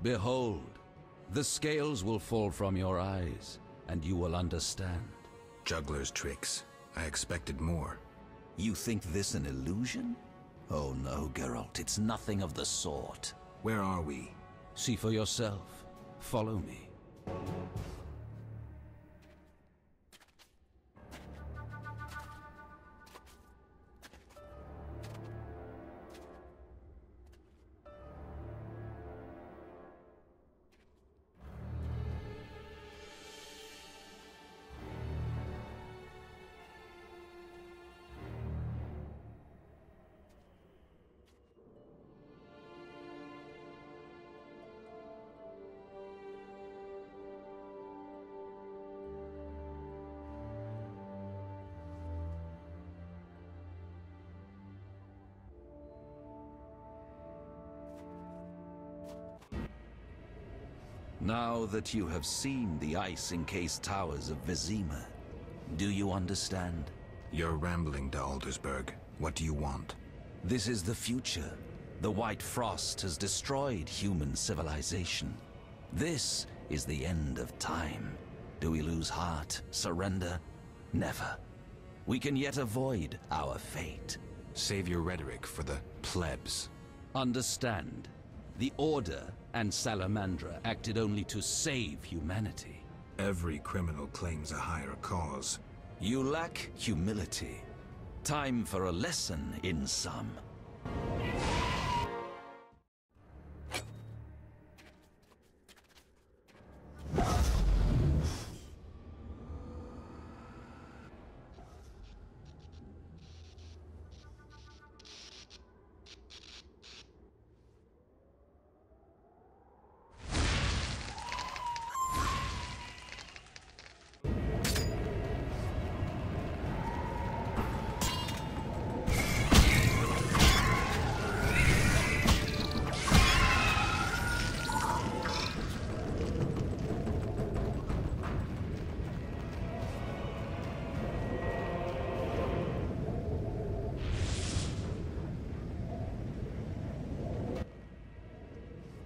Behold, the scales will fall from your eyes, and you will understand. Juggler's tricks. I expected more. You think this an illusion? Oh no, Geralt, it's nothing of the sort. Where are we? See for yourself. Follow me. Now that you have seen the ice-encased towers of Vizima, do you understand? You're rambling to Aldersberg. What do you want? This is the future. The White Frost has destroyed human civilization. This is the end of time. Do we lose heart, surrender? Never. We can yet avoid our fate. Save your rhetoric for the plebs. Understand. The Order and Salamandra acted only to save humanity. Every criminal claims a higher cause. You lack humility. Time for a lesson in some.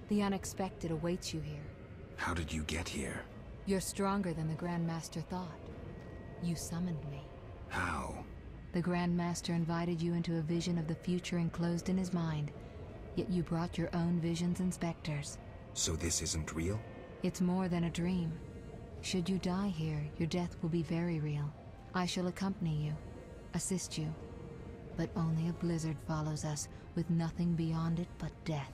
The unexpected awaits you here. How did you get here? You're stronger than the Grand Master thought. You summoned me. How? The Grand Master invited you into a vision of the future enclosed in his mind, yet you brought your own visions and specters. So this isn't real? It's more than a dream. Should you die here, your death will be very real. I shall accompany you, assist you. But only a blizzard follows us, with nothing beyond it but death.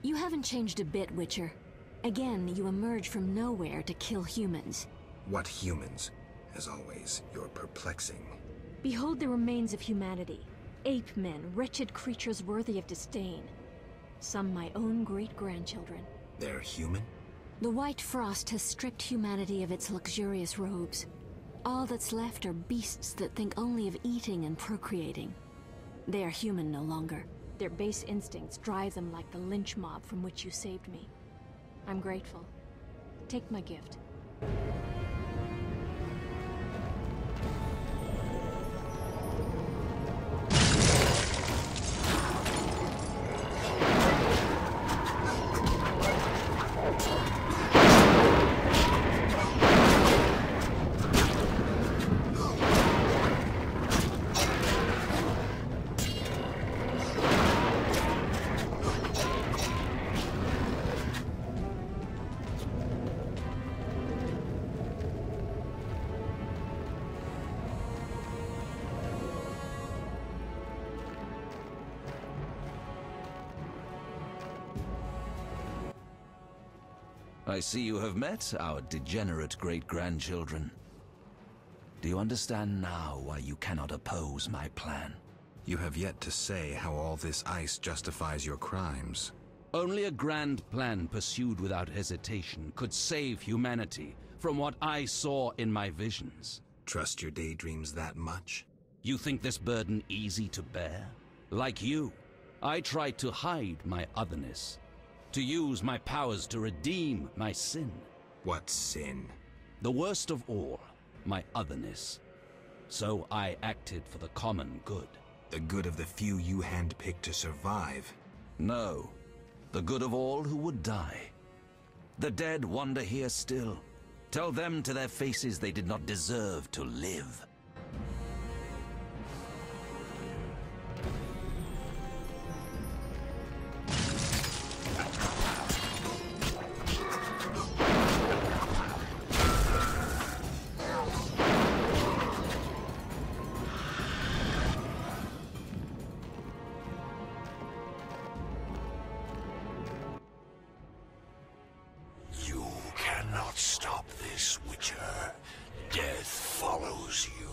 You haven't changed a bit, Witcher. Again, you emerge from nowhere to kill humans. What humans? As always, you're perplexing. Behold the remains of humanity. Ape men, wretched creatures worthy of disdain. Some my own great-grandchildren. They're human? The White Frost has stripped humanity of its luxurious robes. All that's left are beasts that think only of eating and procreating. They are human no longer. Their base instincts drive them like the lynch mob from which you saved me. I'm grateful. Take my gift. I see you have met our degenerate great-grandchildren. Do you understand now why you cannot oppose my plan? You have yet to say how all this ice justifies your crimes. Only a grand plan pursued without hesitation could save humanity from what I saw in my visions. Trust your daydreams that much? You think this burden easy to bear? Like you, I tried to hide my otherness, to use my powers to redeem my sin. What sin? The worst of all, my otherness. So I acted for the common good. The good of the few you handpicked to survive? No, the good of all who would die. The dead wander here still. Tell them to their faces they did not deserve to live. You cannot stop this, Witcher. Death follows you.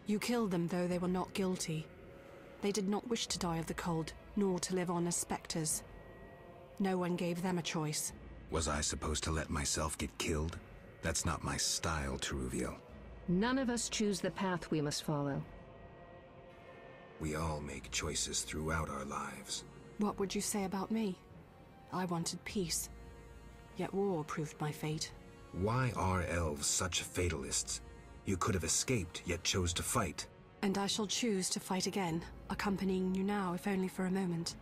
You killed them, though they were not guilty. They did not wish to die of the cold, nor to live on as specters. No one gave them a choice. Was I supposed to let myself get killed? That's not my style, Teruviel. None of us choose the path we must follow. We all make choices throughout our lives. What would you say about me? I wanted peace. Yet war proved my fate. Why are elves such fatalists? You could have escaped, yet chose to fight. And I shall choose to fight again, accompanying you now, if only for a moment.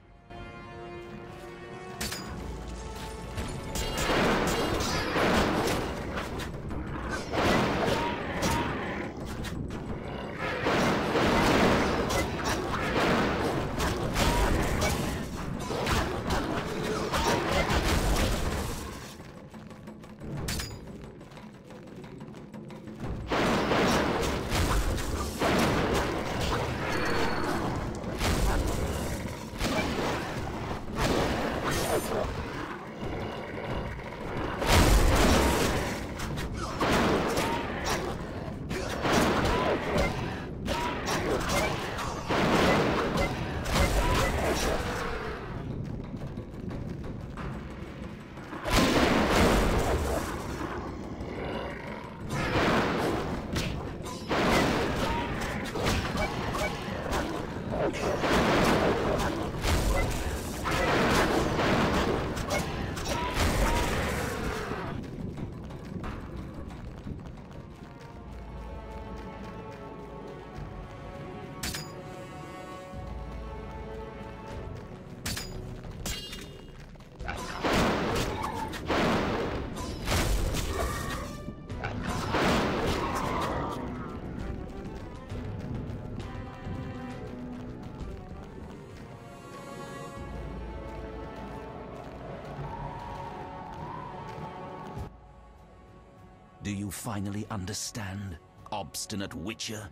Do you finally understand, obstinate Witcher?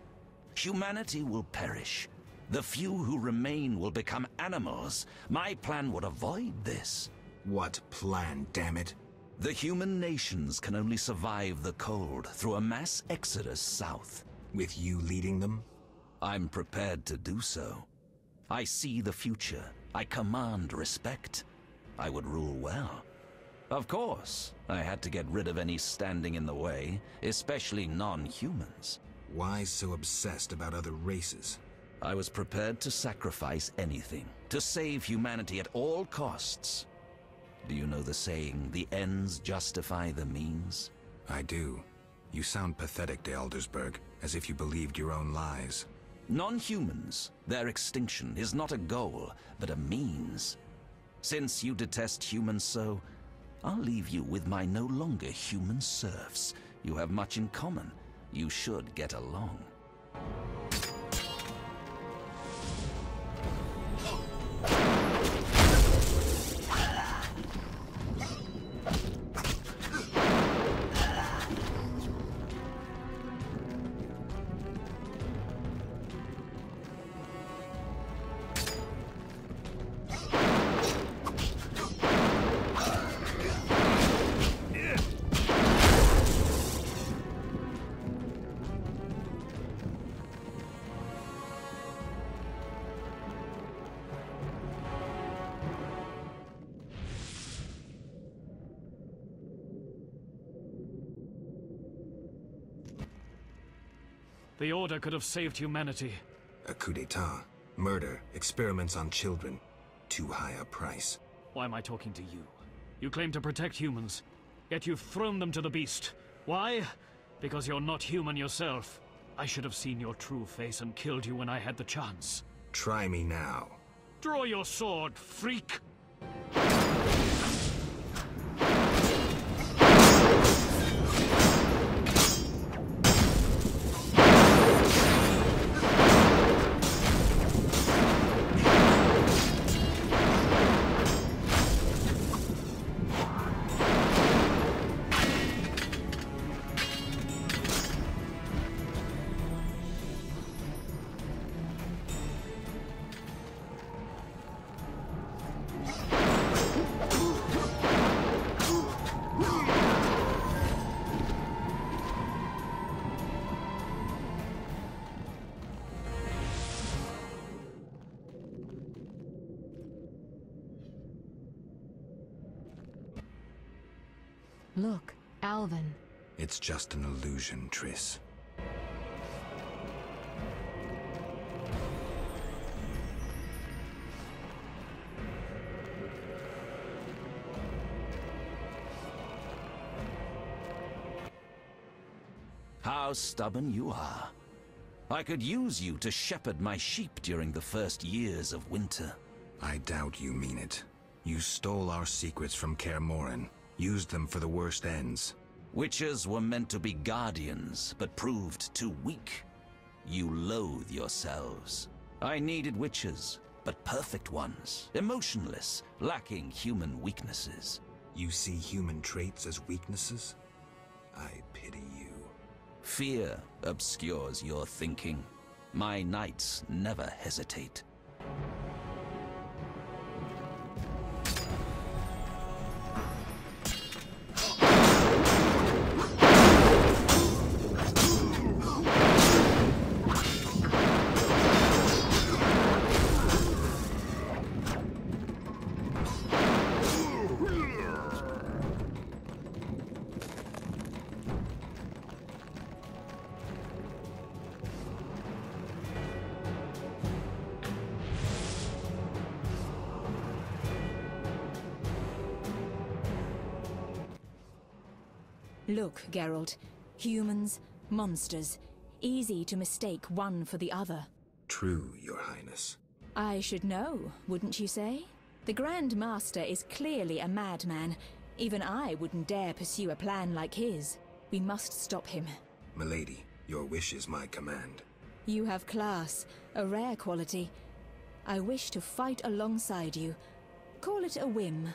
Humanity will perish. The few who remain will become animals. My plan would avoid this. What plan, damn it? The human nations can only survive the cold through a mass exodus south. With you leading them? I'm prepared to do so. I see the future. I command respect. I would rule well. Of course, I had to get rid of any standing in the way, especially non-humans. Why so obsessed about other races? I was prepared to sacrifice anything, to save humanity at all costs. Do you know the saying, the ends justify the means? I do. You sound pathetic, de Aldersberg, as if you believed your own lies. Non-humans, their extinction is not a goal, but a means. Since you detest humans so, I'll leave you with my no longer human serfs, You have much in common. You should get along. The Order could have saved humanity. A coup d'etat, murder, experiments on children. Too high a price. Why am I talking to you? You claim to protect humans, yet you've thrown them to the beast. Why? Because you're not human yourself. I should have seen your true face and killed you when I had the chance. Try me now. Draw your sword, freak! Look, Alvin. It's just an illusion, Triss. How stubborn you are. I could use you to shepherd my sheep during the first years of winter. I doubt you mean it. You stole our secrets from Kaer Morhen, used them for the worst ends. Witches were meant to be guardians, but proved too weak. You loathe yourselves. I needed witches, but perfect ones, emotionless, lacking human weaknesses. You see human traits as weaknesses? I pity you. Fear obscures your thinking. My knights never hesitate. Look, Geralt. Humans, monsters. Easy to mistake one for the other. True, Your Highness. I should know, wouldn't you say? The Grand Master is clearly a madman. Even I wouldn't dare pursue a plan like his. We must stop him. Milady, your wish is my command. You have class, a rare quality. I wish to fight alongside you. Call it a whim.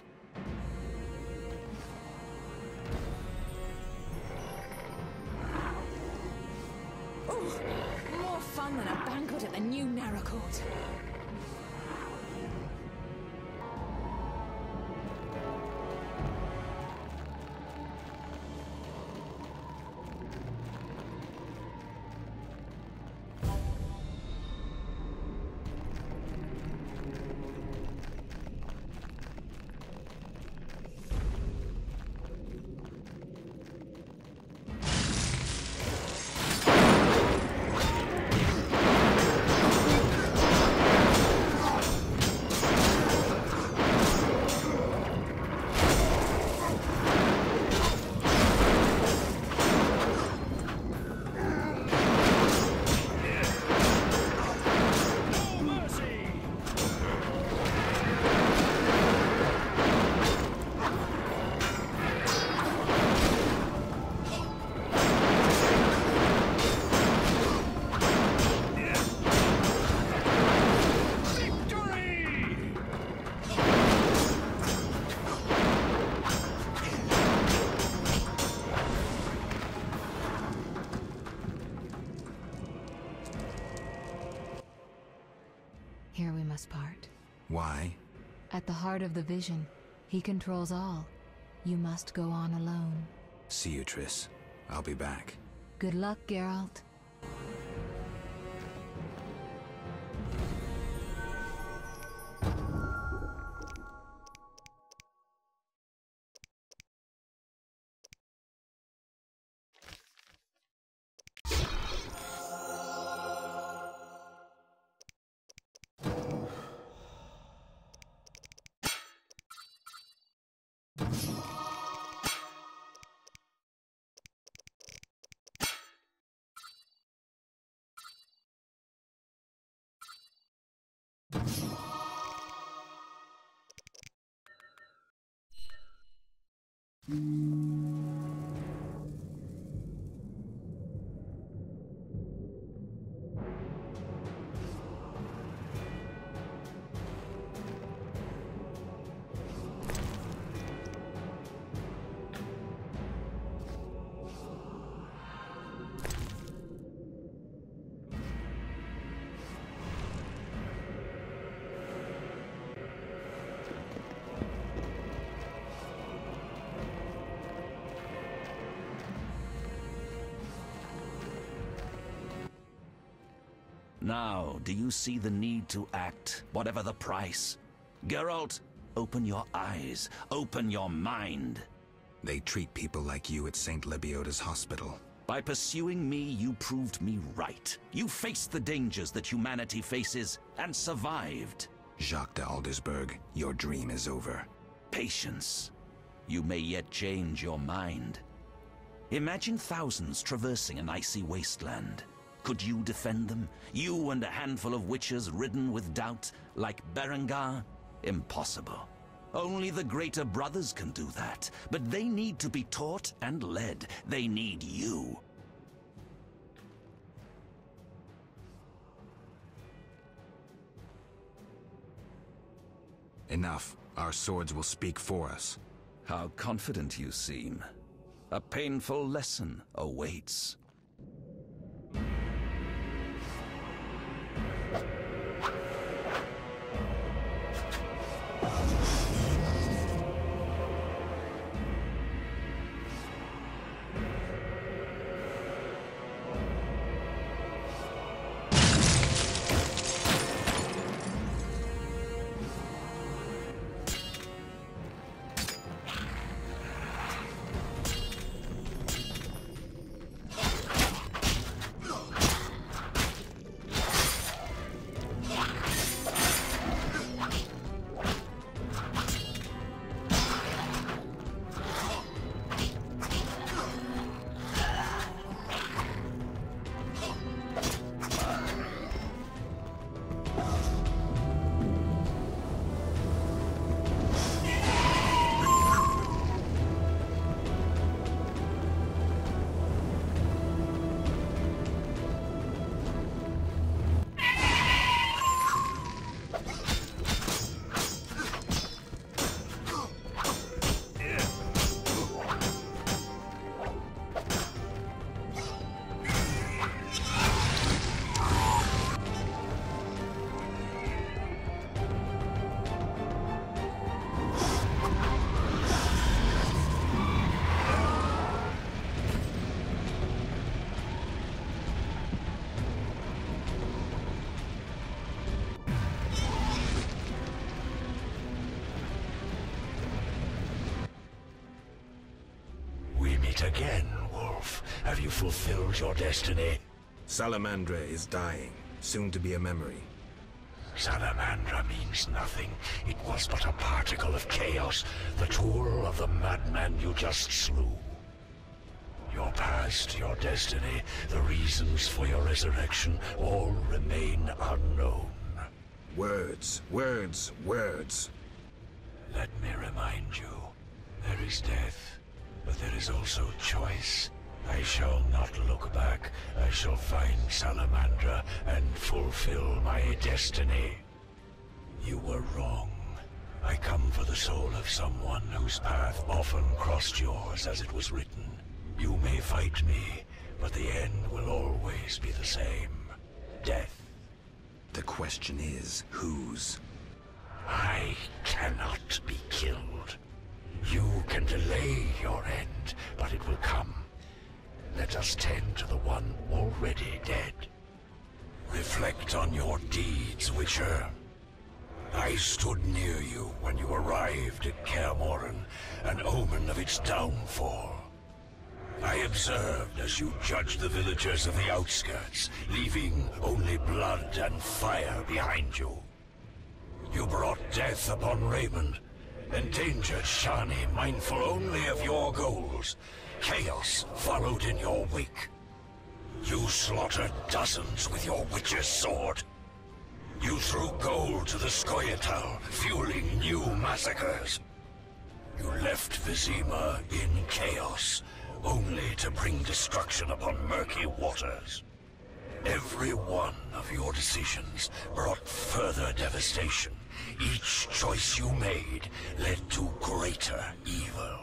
More fun than a banquet at the new Narracourt. most part. Why? At the heart of the vision, he controls all. You must go on alone. See you, Triss. I'll be back. Good luck, Geralt. Now, do you see the need to act, whatever the price? Geralt, open your eyes, open your mind. They treat people like you at St. Lebioda's hospital. By pursuing me, you proved me right. You faced the dangers that humanity faces, and survived. Jacques de Aldersberg, your dream is over. Patience. You may yet change your mind. Imagine thousands traversing an icy wasteland. Could you defend them? You and a handful of witches ridden with doubt, like Berengar? Impossible. Only the greater brothers can do that. But they need to be taught and led. They need you. Enough. Our swords will speak for us. How confident you seem. A painful lesson awaits. Again, Wolf. Have you fulfilled your destiny? Salamandra is dying, soon to be a memory. Salamandra means nothing. It was but a particle of chaos, the tool of the madman you just slew. Your past, your destiny, the reasons for your resurrection, all remain unknown. Words, words, words. Let me remind you, there is death. But there is also choice. I shall not look back. I shall find Salamandra and fulfill my destiny. You were wrong. I come for the soul of someone whose path often crossed yours as it was written. You may fight me, but the end will always be the same. Death. The question is, whose? I cannot be killed. You can delay your end, but it will come. Let us tend to the one already dead. Reflect on your deeds, Witcher. I stood near you when you arrived at Kaer Morhen, an omen of its downfall. I observed as you judged the villagers of the outskirts, leaving only blood and fire behind you. You brought death upon Raymond, endangered Shani, mindful only of your goals. Chaos followed in your wake. You slaughtered dozens with your witch's sword. You threw gold to the Skoyatal, fueling new massacres. You left Vizima in chaos, only to bring destruction upon murky waters. Every one of your decisions brought further devastation. Each choice you made led to greater evil.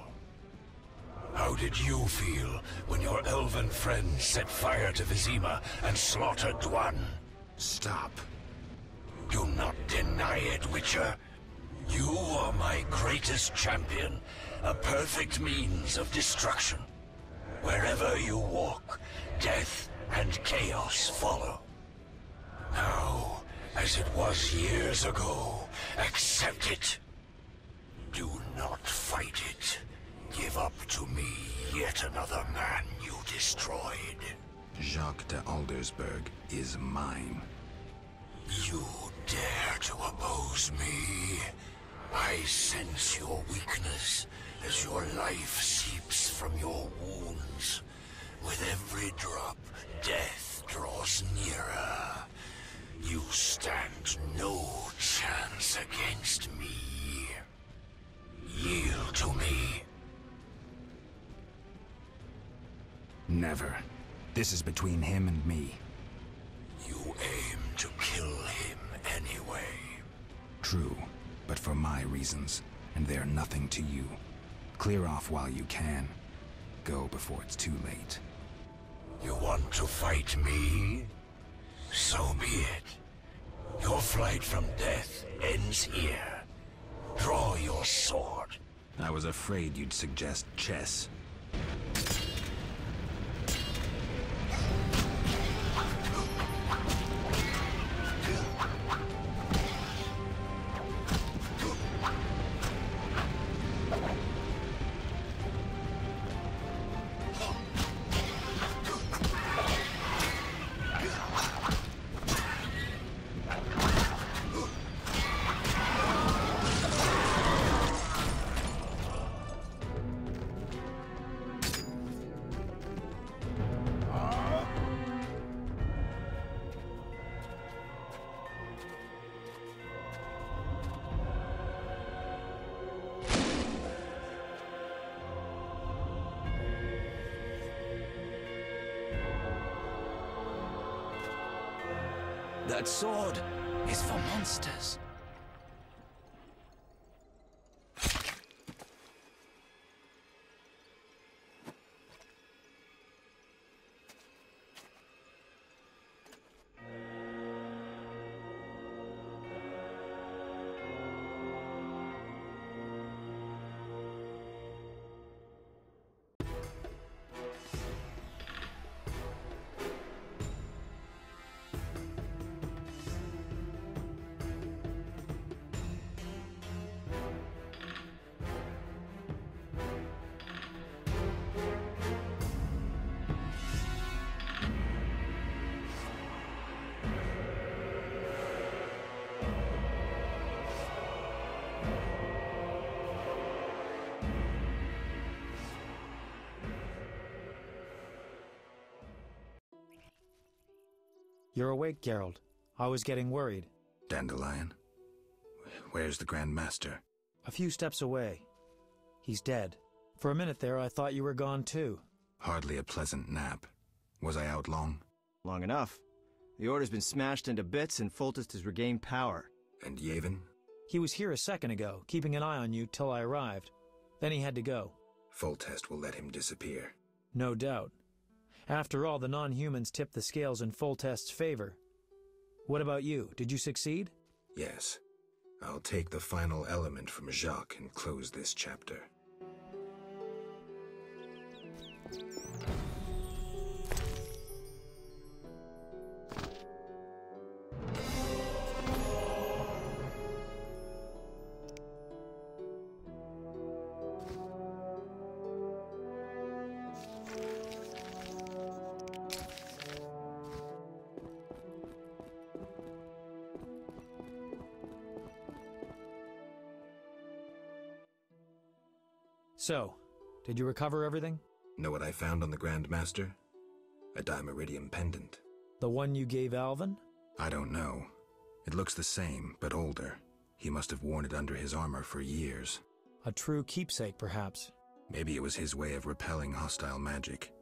How did you feel when your elven friends set fire to Vizima and slaughtered Dwan? Stop. Do not deny it, Witcher. You are my greatest champion, a perfect means of destruction. Wherever you walk, death and chaos follow. Now, as it was years ago, accept it. Do not fight it. Give up to me yet another man you destroyed. Jacques de Aldersberg is mine. You dare to oppose me? I sense your weakness as your life seeps from your wounds. With every drop, death draws nearer. You stand no chance against me. Yield to me. Never. This is between him and me. You aim to kill him anyway. True, but for my reasons, and they're nothing to you. Clear off while you can. Go before it's too late. You want to fight me? So be it. Your flight from death ends here. Draw your sword. I was afraid you'd suggest chess. That sword is for monsters. You're awake, Geralt. I was getting worried. Dandelion? Where's the Grand Master? A few steps away. He's dead. For a minute there, I thought you were gone too. Hardly a pleasant nap. Was I out long? Long enough. The Order's been smashed into bits and Foltest has regained power. And Yevon? He was here a second ago, keeping an eye on you till I arrived. Then he had to go. Foltest will let him disappear. No doubt. After all, the non-humans tipped the scales in Foltest's favor. What about you? Did you succeed? Yes. I'll take the final element from Jacques and close this chapter. So, did you recover everything? Know what I found on the Grand Master? A dimeridium pendant. The one you gave Alvin? I don't know. It looks the same, but older. He must have worn it under his armor for years. A true keepsake, perhaps. Maybe it was his way of repelling hostile magic.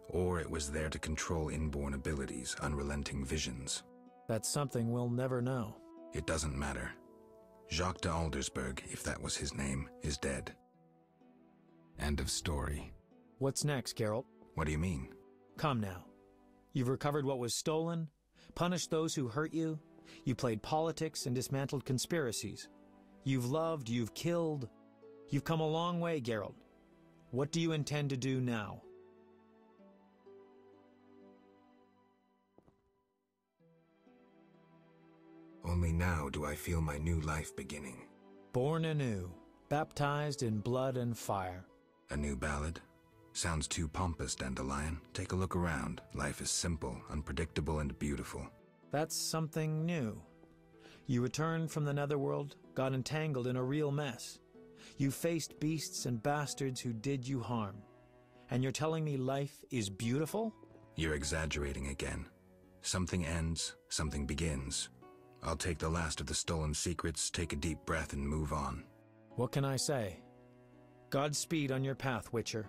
Or it was there to control inborn abilities, unrelenting visions. That's something we'll never know. It doesn't matter. Jacques de Aldersberg, if that was his name, is dead. End of story. What's next, Geralt? What do you mean? Come now. You've recovered what was stolen, punished those who hurt you, you played politics and dismantled conspiracies. You've loved, you've killed. You've come a long way, Geralt. What do you intend to do now? Only now do I feel my new life beginning. Born anew, baptized in blood and fire. A new ballad? Sounds too pompous, Dandelion. Take a look around. Life is simple, unpredictable, and beautiful. That's something new. You returned from the netherworld, got entangled in a real mess. You faced beasts and bastards who did you harm. And you're telling me life is beautiful? You're exaggerating again. Something ends, something begins. I'll take the last of the stolen secrets, take a deep breath, and move on. What can I say? Godspeed on your path, Witcher.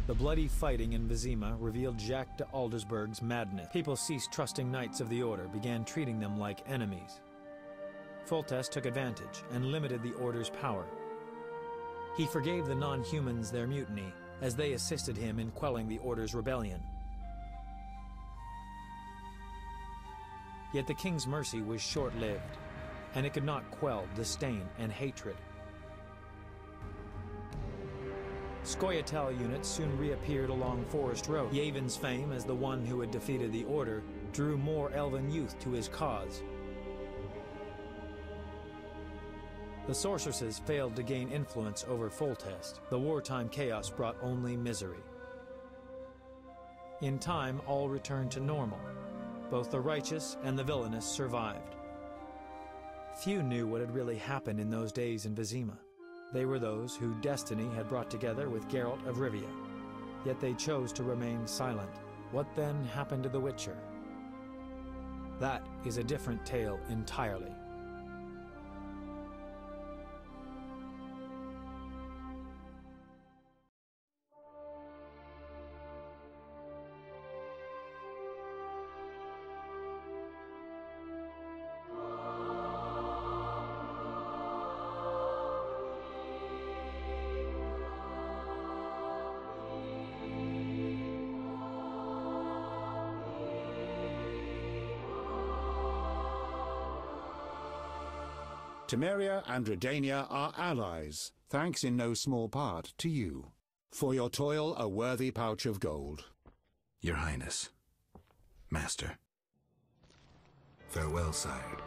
The bloody fighting in Vizima revealed Jacques de Aldersberg's madness. People ceased trusting Knights of the Order, began treating them like enemies. Foltest took advantage and limited the Order's power. He forgave the non-humans their mutiny, as they assisted him in quelling the Order's rebellion. Yet the King's mercy was short-lived, and it could not quell disdain and hatred. Scoia'tael units soon reappeared along Forest Road. Yevon's fame as the one who had defeated the Order drew more elven youth to his cause. The sorceresses failed to gain influence over Foltest. The wartime chaos brought only misery. In time, all returned to normal. Both the righteous and the villainous survived. Few knew what had really happened in those days in Vizima. They were those who destiny had brought together with Geralt of Rivia. Yet they chose to remain silent. What then happened to the Witcher? That is a different tale entirely. Temeria and Redania are allies, thanks in no small part to you. For your toil, a worthy pouch of gold. Your Highness. Master. Farewell, sire.